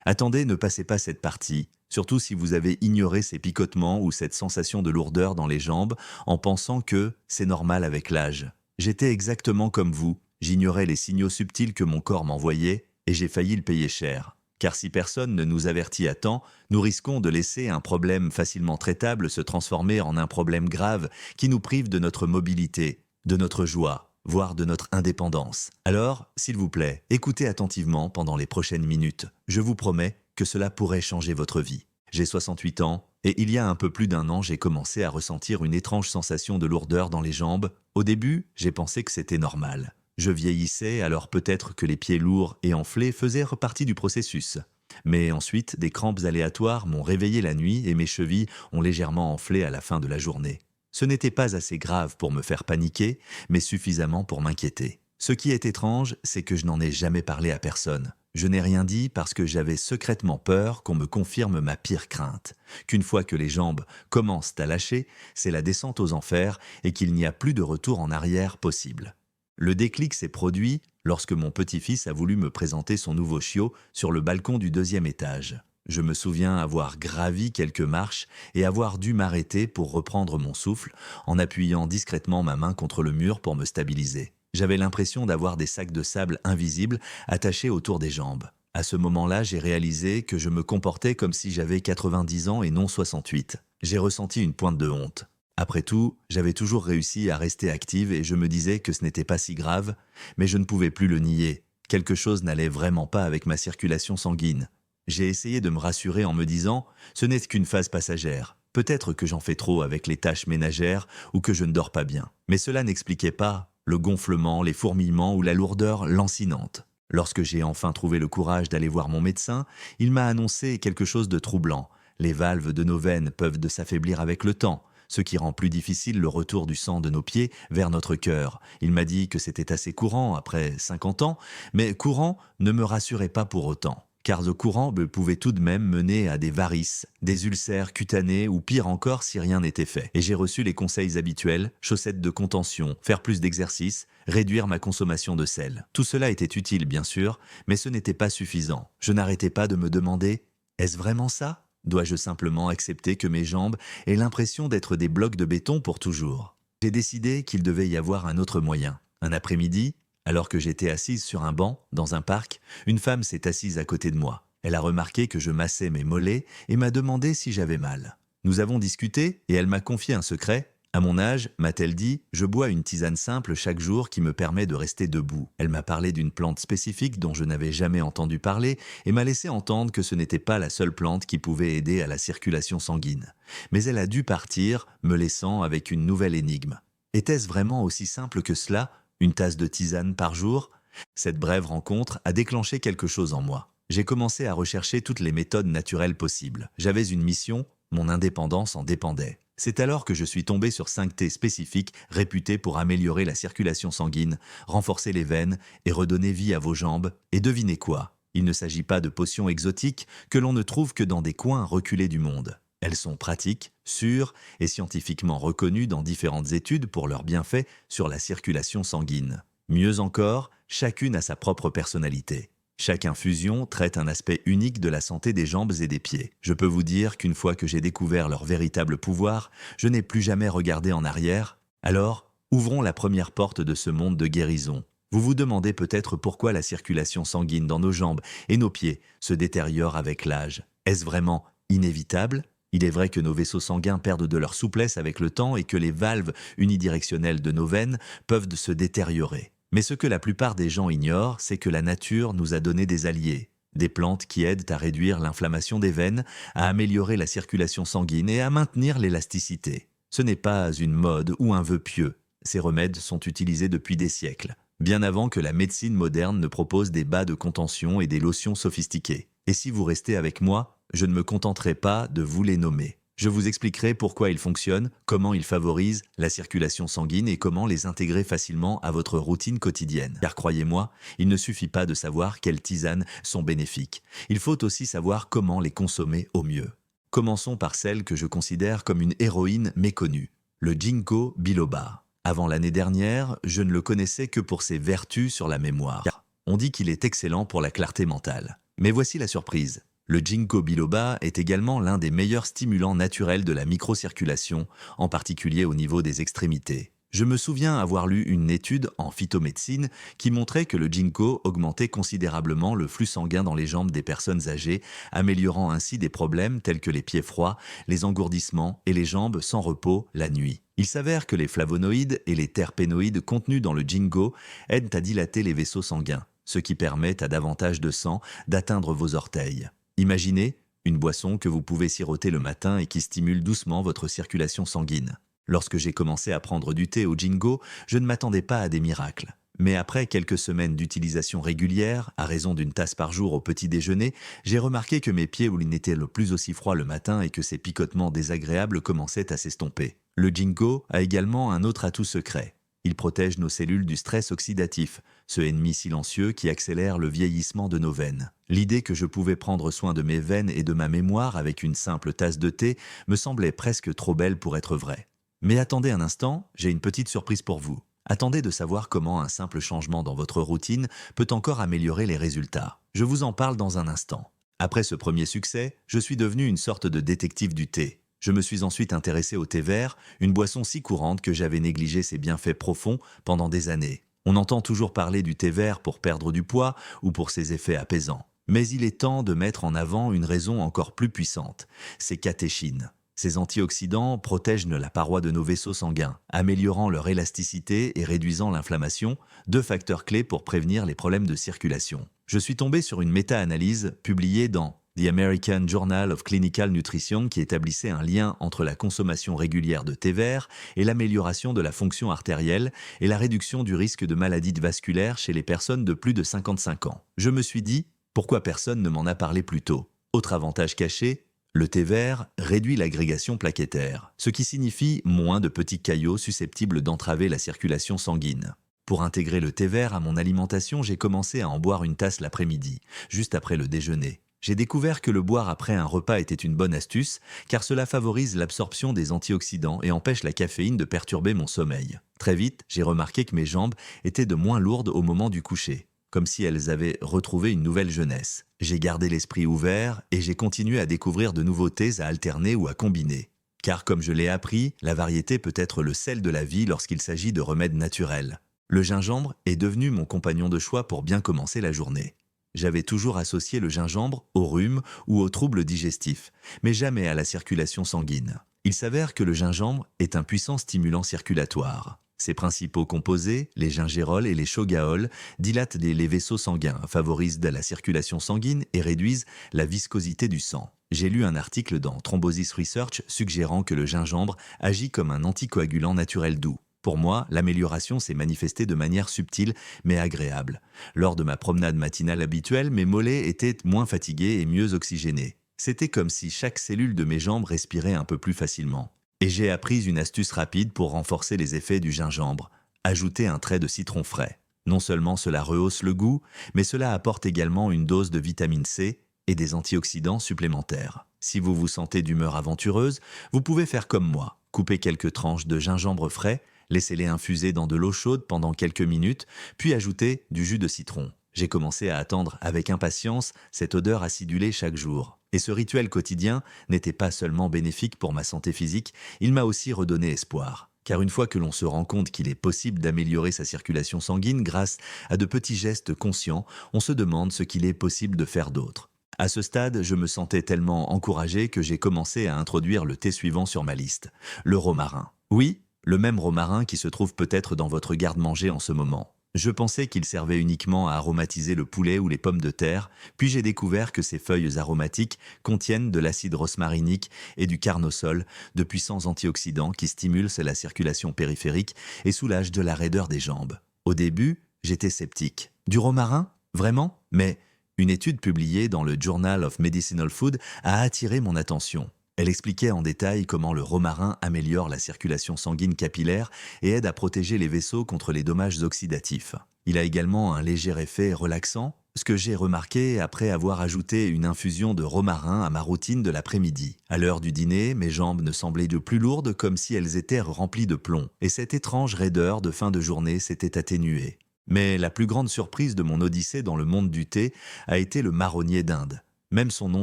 Attendez, ne passez pas cette partie, surtout si vous avez ignoré ces picotements ou cette sensation de lourdeur dans les jambes en pensant que c'est normal avec l'âge. J'étais exactement comme vous, j'ignorais les signaux subtils que mon corps m'envoyait et j'ai failli le payer cher. Car si personne ne nous avertit à temps, nous risquons de laisser un problème facilement traitable se transformer en un problème grave qui nous prive de notre mobilité, de notre joie, voire de notre indépendance. Alors, s'il vous plaît, écoutez attentivement pendant les prochaines minutes. Je vous promets que cela pourrait changer votre vie. J'ai 68 ans et il y a un peu plus d'1 an, j'ai commencé à ressentir une étrange sensation de lourdeur dans les jambes. Au début, j'ai pensé que c'était normal. Je vieillissais, alors peut-être que les pieds lourds et enflés faisaient partie du processus. Mais ensuite, des crampes aléatoires m'ont réveillé la nuit et mes chevilles ont légèrement enflé à la fin de la journée. Ce n'était pas assez grave pour me faire paniquer, mais suffisamment pour m'inquiéter. Ce qui est étrange, c'est que je n'en ai jamais parlé à personne. Je n'ai rien dit parce que j'avais secrètement peur qu'on me confirme ma pire crainte, qu'une fois que les jambes commencent à lâcher, c'est la descente aux enfers et qu'il n'y a plus de retour en arrière possible. Le déclic s'est produit lorsque mon petit-fils a voulu me présenter son nouveau chiot sur le balcon du 2e étage. Je me souviens avoir gravi quelques marches et avoir dû m'arrêter pour reprendre mon souffle en appuyant discrètement ma main contre le mur pour me stabiliser. J'avais l'impression d'avoir des sacs de sable invisibles attachés autour des jambes. À ce moment-là, j'ai réalisé que je me comportais comme si j'avais 90 ans et non 68. J'ai ressenti une pointe de honte. Après tout, j'avais toujours réussi à rester active et je me disais que ce n'était pas si grave, mais je ne pouvais plus le nier. Quelque chose n'allait vraiment pas avec ma circulation sanguine. J'ai essayé de me rassurer en me disant « ce n'est qu'une phase passagère ». Peut-être que j'en fais trop avec les tâches ménagères ou que je ne dors pas bien. Mais cela n'expliquait pas le gonflement, les fourmillements ou la lourdeur lancinante. Lorsque j'ai enfin trouvé le courage d'aller voir mon médecin, il m'a annoncé quelque chose de troublant. Les valves de nos veines peuvent s'affaiblir avec le temps, ce qui rend plus difficile le retour du sang de nos pieds vers notre cœur. Il m'a dit que c'était assez courant après 50 ans, mais courant ne me rassurait pas pour autant. Car le courant pouvait tout de même mener à des varices, des ulcères cutanés ou pire encore si rien n'était fait. Et j'ai reçu les conseils habituels, chaussettes de contention, faire plus d'exercice, réduire ma consommation de sel. Tout cela était utile bien sûr, mais ce n'était pas suffisant. Je n'arrêtais pas de me demander « est-ce vraiment ça ? Dois-je simplement accepter que mes jambes aient l'impression d'être des blocs de béton pour toujours ?» J'ai décidé qu'il devait y avoir un autre moyen. Un après-midi, alors que j'étais assise sur un banc, dans un parc, une femme s'est assise à côté de moi. Elle a remarqué que je massais mes mollets et m'a demandé si j'avais mal. Nous avons discuté et elle m'a confié un secret. À mon âge, m'a-t-elle dit, je bois une tisane simple chaque jour qui me permet de rester debout. Elle m'a parlé d'une plante spécifique dont je n'avais jamais entendu parler et m'a laissé entendre que ce n'était pas la seule plante qui pouvait aider à la circulation sanguine. Mais elle a dû partir, me laissant avec une nouvelle énigme. Était-ce vraiment aussi simple que cela ? Une tasse de tisane par jour? Cette brève rencontre a déclenché quelque chose en moi. J'ai commencé à rechercher toutes les méthodes naturelles possibles. J'avais une mission, mon indépendance en dépendait. C'est alors que je suis tombé sur 5 thés spécifiques réputés pour améliorer la circulation sanguine, renforcer les veines et redonner vie à vos jambes. Et devinez quoi? Il ne s'agit pas de potions exotiques que l'on ne trouve que dans des coins reculés du monde. Elles sont pratiques, sûres et scientifiquement reconnues dans différentes études pour leurs bienfaits sur la circulation sanguine. Mieux encore, chacune a sa propre personnalité. Chaque infusion traite un aspect unique de la santé des jambes et des pieds. Je peux vous dire qu'une fois que j'ai découvert leur véritable pouvoir, je n'ai plus jamais regardé en arrière. Alors, ouvrons la première porte de ce monde de guérison. Vous vous demandez peut-être pourquoi la circulation sanguine dans nos jambes et nos pieds se détériore avec l'âge. Est-ce vraiment inévitable ? Il est vrai que nos vaisseaux sanguins perdent de leur souplesse avec le temps et que les valves unidirectionnelles de nos veines peuvent se détériorer. Mais ce que la plupart des gens ignorent, c'est que la nature nous a donné des alliés, des plantes qui aident à réduire l'inflammation des veines, à améliorer la circulation sanguine et à maintenir l'élasticité. Ce n'est pas une mode ou un vœu pieux. Ces remèdes sont utilisés depuis des siècles, bien avant que la médecine moderne ne propose des bas de contention et des lotions sophistiquées. Et si vous restez avec moi, je ne me contenterai pas de vous les nommer. Je vous expliquerai pourquoi ils fonctionnent, comment ils favorisent la circulation sanguine et comment les intégrer facilement à votre routine quotidienne. Car croyez-moi, il ne suffit pas de savoir quelles tisanes sont bénéfiques. Il faut aussi savoir comment les consommer au mieux. Commençons par celle que je considère comme une héroïne méconnue, le ginkgo biloba. Avant l'année dernière, je ne le connaissais que pour ses vertus sur la mémoire. On dit qu'il est excellent pour la clarté mentale. Mais voici la surprise. Le ginkgo biloba est également l'un des meilleurs stimulants naturels de la microcirculation, en particulier au niveau des extrémités. Je me souviens avoir lu une étude en phytomédecine qui montrait que le ginkgo augmentait considérablement le flux sanguin dans les jambes des personnes âgées, améliorant ainsi des problèmes tels que les pieds froids, les engourdissements et les jambes sans repos la nuit. Il s'avère que les flavonoïdes et les terpénoïdes contenus dans le ginkgo aident à dilater les vaisseaux sanguins, ce qui permet à davantage de sang d'atteindre vos orteils. Imaginez une boisson que vous pouvez siroter le matin et qui stimule doucement votre circulation sanguine. Lorsque j'ai commencé à prendre du thé au ginkgo, je ne m'attendais pas à des miracles. Mais après quelques semaines d'utilisation régulière, à raison d'une tasse par jour au petit déjeuner, j'ai remarqué que mes pieds n'étaient le plus aussi froids le matin et que ces picotements désagréables commençaient à s'estomper. Le ginkgo a également un autre atout secret. Il protège nos cellules du stress oxydatif, ce ennemi silencieux qui accélère le vieillissement de nos veines. L'idée que je pouvais prendre soin de mes veines et de ma mémoire avec une simple tasse de thé me semblait presque trop belle pour être vraie. Mais attendez un instant, j'ai une petite surprise pour vous. Attendez de savoir comment un simple changement dans votre routine peut encore améliorer les résultats. Je vous en parle dans un instant. Après ce premier succès, je suis devenu une sorte de détective du thé. Je me suis ensuite intéressé au thé vert, une boisson si courante que j'avais négligé ses bienfaits profonds pendant des années. On entend toujours parler du thé vert pour perdre du poids ou pour ses effets apaisants. Mais il est temps de mettre en avant une raison encore plus puissante, ses catéchines. Ces antioxydants protègent la paroi de nos vaisseaux sanguins, améliorant leur élasticité et réduisant l'inflammation, deux facteurs clés pour prévenir les problèmes de circulation. Je suis tombé sur une méta-analyse publiée dans The American Journal of Clinical Nutrition qui établissait un lien entre la consommation régulière de thé vert et l'amélioration de la fonction artérielle et la réduction du risque de maladies vasculaires chez les personnes de plus de 55 ans. Je me suis dit, pourquoi personne ne m'en a parlé plus tôt? Autre avantage caché, le thé vert réduit l'agrégation plaquettaire, ce qui signifie moins de petits caillots susceptibles d'entraver la circulation sanguine. Pour intégrer le thé vert à mon alimentation, j'ai commencé à en boire une tasse l'après-midi, juste après le déjeuner. J'ai découvert que le boire après un repas était une bonne astuce, car cela favorise l'absorption des antioxydants et empêche la caféine de perturber mon sommeil. Très vite, j'ai remarqué que mes jambes étaient de moins lourdes au moment du coucher, comme si elles avaient retrouvé une nouvelle jeunesse. J'ai gardé l'esprit ouvert et j'ai continué à découvrir de nouveautés à alterner ou à combiner. Car comme je l'ai appris, la variété peut être le sel de la vie lorsqu'il s'agit de remèdes naturels. Le gingembre est devenu mon compagnon de choix pour bien commencer la journée. J'avais toujours associé le gingembre au rhume ou aux troubles digestifs, mais jamais à la circulation sanguine. Il s'avère que le gingembre est un puissant stimulant circulatoire. Ses principaux composés, les gingérols et les shogaols, dilatent les vaisseaux sanguins, favorisent la circulation sanguine et réduisent la viscosité du sang. J'ai lu un article dans Thrombosis Research suggérant que le gingembre agit comme un anticoagulant naturel doux. Pour moi, l'amélioration s'est manifestée de manière subtile mais agréable. Lors de ma promenade matinale habituelle, mes mollets étaient moins fatigués et mieux oxygénés. C'était comme si chaque cellule de mes jambes respirait un peu plus facilement. Et j'ai appris une astuce rapide pour renforcer les effets du gingembre. Ajouter un trait de citron frais. Non seulement cela rehausse le goût, mais cela apporte également une dose de vitamine C et des antioxydants supplémentaires. Si vous vous sentez d'humeur aventureuse, vous pouvez faire comme moi. Couper quelques tranches de gingembre frais, laissez-les infuser dans de l'eau chaude pendant quelques minutes, puis ajouter du jus de citron. J'ai commencé à attendre avec impatience cette odeur acidulée chaque jour. Et ce rituel quotidien n'était pas seulement bénéfique pour ma santé physique, il m'a aussi redonné espoir. Car une fois que l'on se rend compte qu'il est possible d'améliorer sa circulation sanguine grâce à de petits gestes conscients, on se demande ce qu'il est possible de faire d'autre. À ce stade, je me sentais tellement encouragé que j'ai commencé à introduire le thé suivant sur ma liste, le romarin. Oui, le même romarin qui se trouve peut-être dans votre garde-manger en ce moment. Je pensais qu'il servait uniquement à aromatiser le poulet ou les pommes de terre, puis j'ai découvert que ces feuilles aromatiques contiennent de l'acide rosmarinique et du carnosol, de puissants antioxydants qui stimulent la circulation périphérique et soulagent de la raideur des jambes. Au début, j'étais sceptique. Du romarin? Vraiment? Mais une étude publiée dans le Journal of Medicinal Food a attiré mon attention. Elle expliquait en détail comment le romarin améliore la circulation sanguine capillaire et aide à protéger les vaisseaux contre les dommages oxydatifs. Il a également un léger effet relaxant, ce que j'ai remarqué après avoir ajouté une infusion de romarin à ma routine de l'après-midi. À l'heure du dîner, mes jambes ne semblaient de plus lourdes comme si elles étaient remplies de plomb, et cette étrange raideur de fin de journée s'était atténuée. Mais la plus grande surprise de mon odyssée dans le monde du thé a été le marronnier d'Inde. Même son nom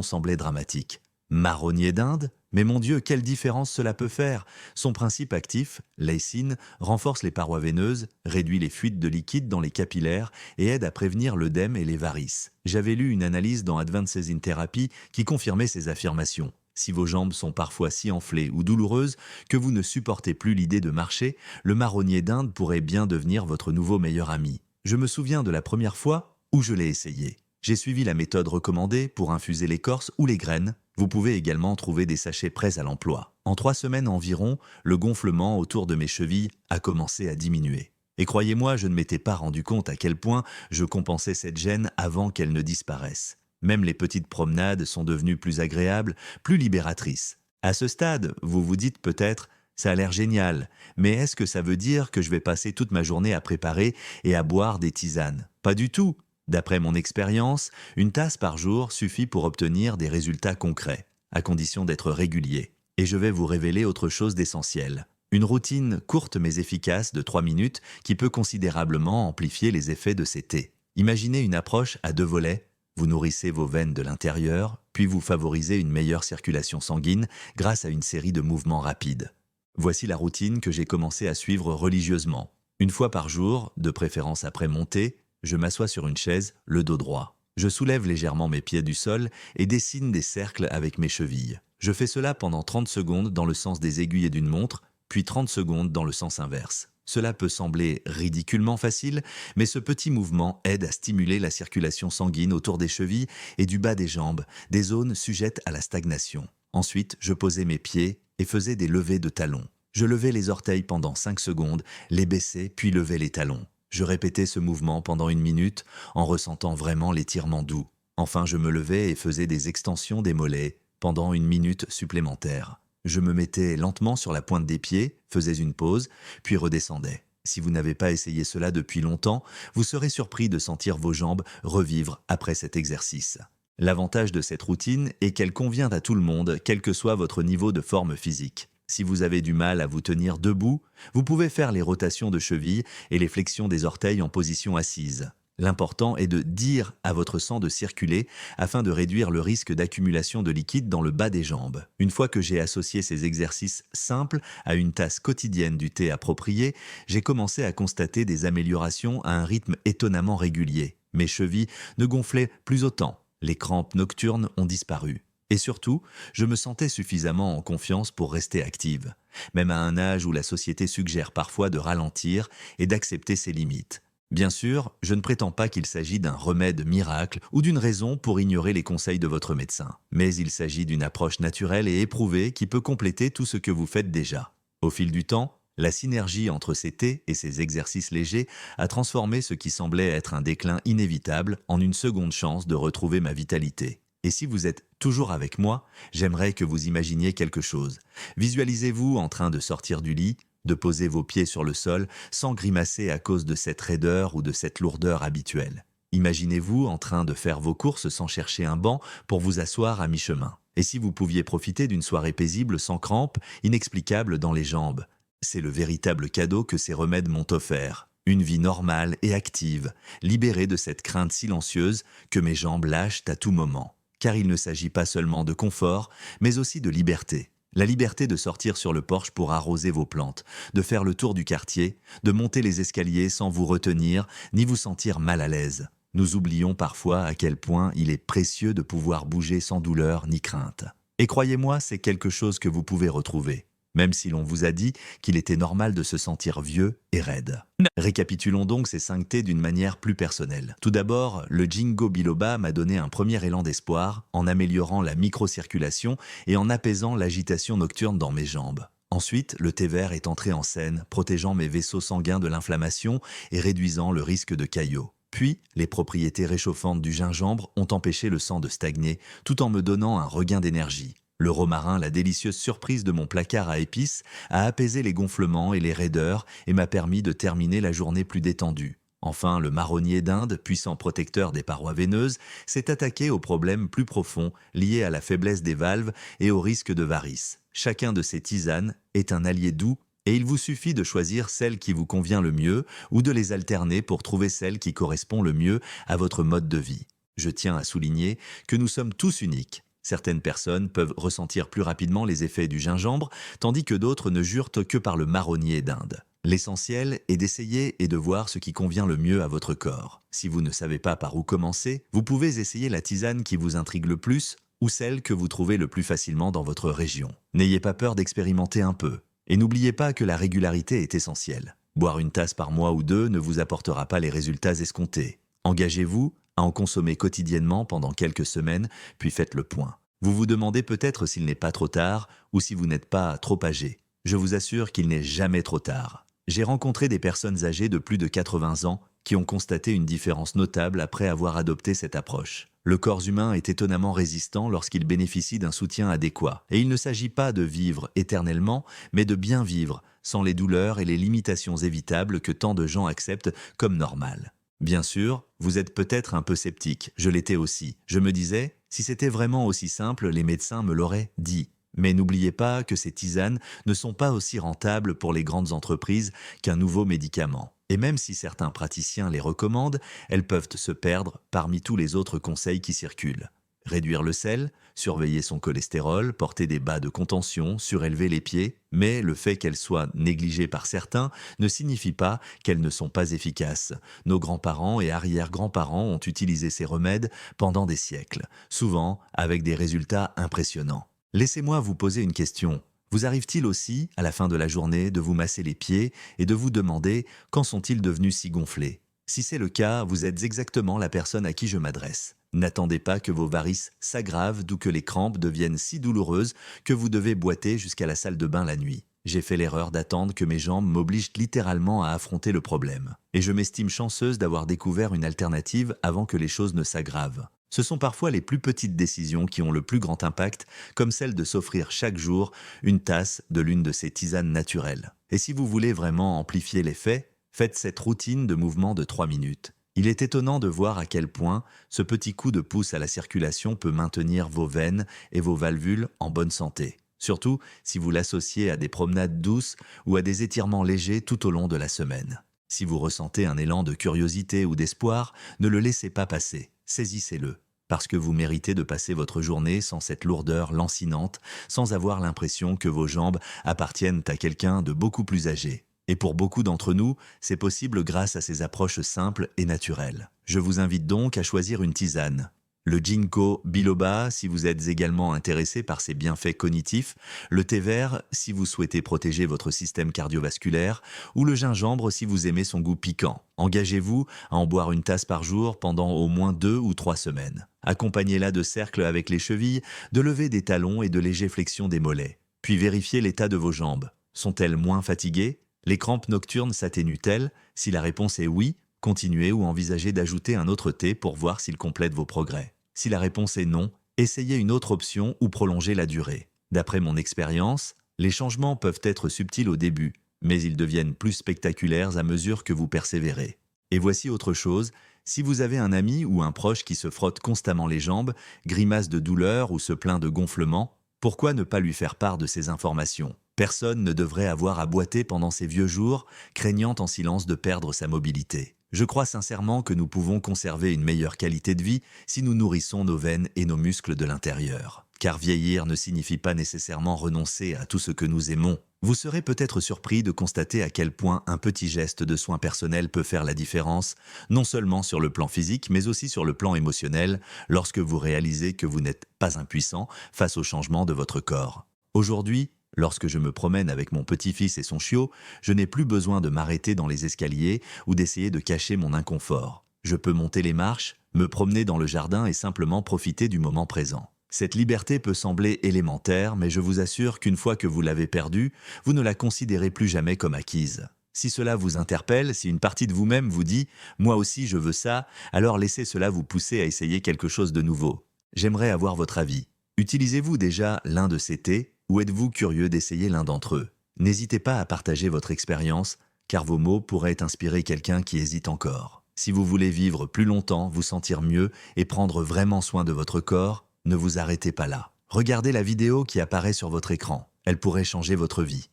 semblait dramatique. Marronnier d'Inde? Mais mon Dieu, quelle différence cela peut faire! Son principe actif, lysine, renforce les parois veineuses, réduit les fuites de liquide dans les capillaires et aide à prévenir l'œdème et les varices. J'avais lu une analyse dans Advances in Therapy qui confirmait ces affirmations. Si vos jambes sont parfois si enflées ou douloureuses que vous ne supportez plus l'idée de marcher, le marronnier d'Inde pourrait bien devenir votre nouveau meilleur ami. Je me souviens de la première fois où je l'ai essayé. J'ai suivi la méthode recommandée pour infuser l'écorce ou les graines. Vous pouvez également trouver des sachets prêts à l'emploi. En 3 semaines environ, le gonflement autour de mes chevilles a commencé à diminuer. Et croyez-moi, je ne m'étais pas rendu compte à quel point je compensais cette gêne avant qu'elle ne disparaisse. Même les petites promenades sont devenues plus agréables, plus libératrices. À ce stade, vous vous dites peut-être « ça a l'air génial, mais est-ce que ça veut dire que je vais passer toute ma journée à préparer et à boire des tisanes ?» Pas du tout. D'après mon expérience, une tasse par jour suffit pour obtenir des résultats concrets, à condition d'être régulier. Et je vais vous révéler autre chose d'essentiel. Une routine courte mais efficace de 3 minutes qui peut considérablement amplifier les effets de ces thés. Imaginez une approche à 2 volets. Vous nourrissez vos veines de l'intérieur, puis vous favorisez une meilleure circulation sanguine grâce à une série de mouvements rapides. Voici la routine que j'ai commencé à suivre religieusement. Une fois par jour, de préférence après mon thé, je m'assois sur une chaise, le dos droit. Je soulève légèrement mes pieds du sol et dessine des cercles avec mes chevilles. Je fais cela pendant 30 secondes dans le sens des aiguillets d'une montre, puis 30 secondes dans le sens inverse. Cela peut sembler ridiculement facile, mais ce petit mouvement aide à stimuler la circulation sanguine autour des chevilles et du bas des jambes, des zones sujettes à la stagnation. Ensuite, je posais mes pieds et faisais des levées de talons. Je levais les orteils pendant 5 secondes, les baissais puis levais les talons. Je répétais ce mouvement pendant 1 minute en ressentant vraiment l'étirement doux. Enfin, je me levais et faisais des extensions des mollets pendant 1 minute supplémentaire. Je me mettais lentement sur la pointe des pieds, faisais une pause, puis redescendais. Si vous n'avez pas essayé cela depuis longtemps, vous serez surpris de sentir vos jambes revivre après cet exercice. L'avantage de cette routine est qu'elle convient à tout le monde, quel que soit votre niveau de forme physique. Si vous avez du mal à vous tenir debout, vous pouvez faire les rotations de cheville et les flexions des orteils en position assise. L'important est de dire à votre sang de circuler afin de réduire le risque d'accumulation de liquide dans le bas des jambes. Une fois que j'ai associé ces exercices simples à une tasse quotidienne du thé approprié, j'ai commencé à constater des améliorations à un rythme étonnamment régulier. Mes chevilles ne gonflaient plus autant, les crampes nocturnes ont disparu. Et surtout, je me sentais suffisamment en confiance pour rester active, même à un âge où la société suggère parfois de ralentir et d'accepter ses limites. Bien sûr, je ne prétends pas qu'il s'agit d'un remède miracle ou d'une raison pour ignorer les conseils de votre médecin, mais il s'agit d'une approche naturelle et éprouvée qui peut compléter tout ce que vous faites déjà. Au fil du temps, la synergie entre ces thés et ces exercices légers a transformé ce qui semblait être un déclin inévitable en une seconde chance de retrouver ma vitalité. Et si vous êtes toujours avec moi, j'aimerais que vous imaginiez quelque chose. Visualisez-vous en train de sortir du lit, de poser vos pieds sur le sol sans grimacer à cause de cette raideur ou de cette lourdeur habituelle. Imaginez-vous en train de faire vos courses sans chercher un banc pour vous asseoir à mi-chemin. Et si vous pouviez profiter d'une soirée paisible sans crampes, inexplicable dans les jambes? C'est le véritable cadeau que ces remèdes m'ont offert. Une vie normale et active, libérée de cette crainte silencieuse que mes jambes lâchent à tout moment. Car il ne s'agit pas seulement de confort, mais aussi de liberté. La liberté de sortir sur le porche pour arroser vos plantes, de faire le tour du quartier, de monter les escaliers sans vous retenir, ni vous sentir mal à l'aise. Nous oublions parfois à quel point il est précieux de pouvoir bouger sans douleur ni crainte. Et croyez-moi, c'est quelque chose que vous pouvez retrouver, même si l'on vous a dit qu'il était normal de se sentir vieux et raide. Récapitulons donc ces 5 thés d'une manière plus personnelle. Tout d'abord, le Ginkgo biloba m'a donné un premier élan d'espoir en améliorant la microcirculation et en apaisant l'agitation nocturne dans mes jambes. Ensuite, le thé vert est entré en scène, protégeant mes vaisseaux sanguins de l'inflammation et réduisant le risque de caillots. Puis, les propriétés réchauffantes du gingembre ont empêché le sang de stagner, tout en me donnant un regain d'énergie. Le romarin, la délicieuse surprise de mon placard à épices, a apaisé les gonflements et les raideurs et m'a permis de terminer la journée plus détendue. Enfin, le marronnier d'Inde, puissant protecteur des parois veineuses, s'est attaqué aux problèmes plus profonds liés à la faiblesse des valves et au risque de varices. Chacun de ces tisanes est un allié doux et il vous suffit de choisir celle qui vous convient le mieux ou de les alterner pour trouver celle qui correspond le mieux à votre mode de vie. Je tiens à souligner que nous sommes tous uniques. Certaines personnes peuvent ressentir plus rapidement les effets du gingembre, tandis que d'autres ne jurent que par le marronnier d'Inde. L'essentiel est d'essayer et de voir ce qui convient le mieux à votre corps. Si vous ne savez pas par où commencer, vous pouvez essayer la tisane qui vous intrigue le plus ou celle que vous trouvez le plus facilement dans votre région. N'ayez pas peur d'expérimenter un peu. Et n'oubliez pas que la régularité est essentielle. Boire une tasse par mois ou deux ne vous apportera pas les résultats escomptés. Engagez-vous à en consommer quotidiennement pendant quelques semaines, puis faites le point. Vous vous demandez peut-être s'il n'est pas trop tard ou si vous n'êtes pas trop âgé. Je vous assure qu'il n'est jamais trop tard. J'ai rencontré des personnes âgées de plus de 80 ans qui ont constaté une différence notable après avoir adopté cette approche. Le corps humain est étonnamment résistant lorsqu'il bénéficie d'un soutien adéquat. Et il ne s'agit pas de vivre éternellement, mais de bien vivre, sans les douleurs et les limitations évitables que tant de gens acceptent comme normales. Bien sûr, vous êtes peut-être un peu sceptique, je l'étais aussi. Je me disais, si c'était vraiment aussi simple, les médecins me l'auraient dit. Mais n'oubliez pas que ces tisanes ne sont pas aussi rentables pour les grandes entreprises qu'un nouveau médicament. Et même si certains praticiens les recommandent, elles peuvent se perdre parmi tous les autres conseils qui circulent. Réduire le sel, surveiller son cholestérol, porter des bas de contention, surélever les pieds, mais le fait qu'elles soient négligées par certains ne signifie pas qu'elles ne sont pas efficaces. Nos grands-parents et arrière-grands-parents ont utilisé ces remèdes pendant des siècles, souvent avec des résultats impressionnants. Laissez-moi vous poser une question. Vous arrive-t-il aussi, à la fin de la journée, de vous masser les pieds et de vous demander quand sont-ils devenus si gonflés? Si c'est le cas, vous êtes exactement la personne à qui je m'adresse. N'attendez pas que vos varices s'aggravent d'où que les crampes deviennent si douloureuses que vous devez boiter jusqu'à la salle de bain la nuit. J'ai fait l'erreur d'attendre que mes jambes m'obligent littéralement à affronter le problème. Et je m'estime chanceuse d'avoir découvert une alternative avant que les choses ne s'aggravent. Ce sont parfois les plus petites décisions qui ont le plus grand impact, comme celle de s'offrir chaque jour une tasse de l'une de ces tisanes naturelles. Et si vous voulez vraiment amplifier l'effet, faites cette routine de mouvement de 3 minutes. Il est étonnant de voir à quel point ce petit coup de pouce à la circulation peut maintenir vos veines et vos valvules en bonne santé. Surtout si vous l'associez à des promenades douces ou à des étirements légers tout au long de la semaine. Si vous ressentez un élan de curiosité ou d'espoir, ne le laissez pas passer, saisissez-le. Parce que vous méritez de passer votre journée sans cette lourdeur lancinante, sans avoir l'impression que vos jambes appartiennent à quelqu'un de beaucoup plus âgé. Et pour beaucoup d'entre nous, c'est possible grâce à ces approches simples et naturelles. Je vous invite donc à choisir une tisane. Le ginkgo biloba si vous êtes également intéressé par ses bienfaits cognitifs, le thé vert si vous souhaitez protéger votre système cardiovasculaire, ou le gingembre si vous aimez son goût piquant. Engagez-vous à en boire une tasse par jour pendant au moins 2 ou 3 semaines. Accompagnez-la de cercles avec les chevilles, de levées des talons et de légères flexions des mollets. Puis vérifiez l'état de vos jambes. Sont-elles moins fatiguées? Les crampes nocturnes s'atténuent-elles? Si la réponse est oui, continuez ou envisagez d'ajouter un autre thé pour voir s'il complète vos progrès. Si la réponse est non, essayez une autre option ou prolongez la durée. D'après mon expérience, les changements peuvent être subtils au début, mais ils deviennent plus spectaculaires à mesure que vous persévérez. Et voici autre chose, si vous avez un ami ou un proche qui se frotte constamment les jambes, grimace de douleur ou se plaint de gonflement, pourquoi ne pas lui faire part de ces informations? Personne ne devrait avoir à boiter pendant ces vieux jours, craignant en silence de perdre sa mobilité. Je crois sincèrement que nous pouvons conserver une meilleure qualité de vie si nous nourrissons nos veines et nos muscles de l'intérieur. Car vieillir ne signifie pas nécessairement renoncer à tout ce que nous aimons. Vous serez peut-être surpris de constater à quel point un petit geste de soin personnel peut faire la différence, non seulement sur le plan physique, mais aussi sur le plan émotionnel, lorsque vous réalisez que vous n'êtes pas impuissant face au changement de votre corps. Aujourd'hui, lorsque je me promène avec mon petit-fils et son chiot, je n'ai plus besoin de m'arrêter dans les escaliers ou d'essayer de cacher mon inconfort. Je peux monter les marches, me promener dans le jardin et simplement profiter du moment présent. Cette liberté peut sembler élémentaire, mais je vous assure qu'une fois que vous l'avez perdue, vous ne la considérez plus jamais comme acquise. Si cela vous interpelle, si une partie de vous-même vous dit « moi aussi je veux ça », alors laissez cela vous pousser à essayer quelque chose de nouveau. J'aimerais avoir votre avis. Utilisez-vous déjà l'un de ces thés ou êtes-vous curieux d'essayer l'un d'entre eux? N'hésitez pas à partager votre expérience, car vos mots pourraient inspirer quelqu'un qui hésite encore. Si vous voulez vivre plus longtemps, vous sentir mieux et prendre vraiment soin de votre corps, ne vous arrêtez pas là. Regardez la vidéo qui apparaît sur votre écran. Elle pourrait changer votre vie.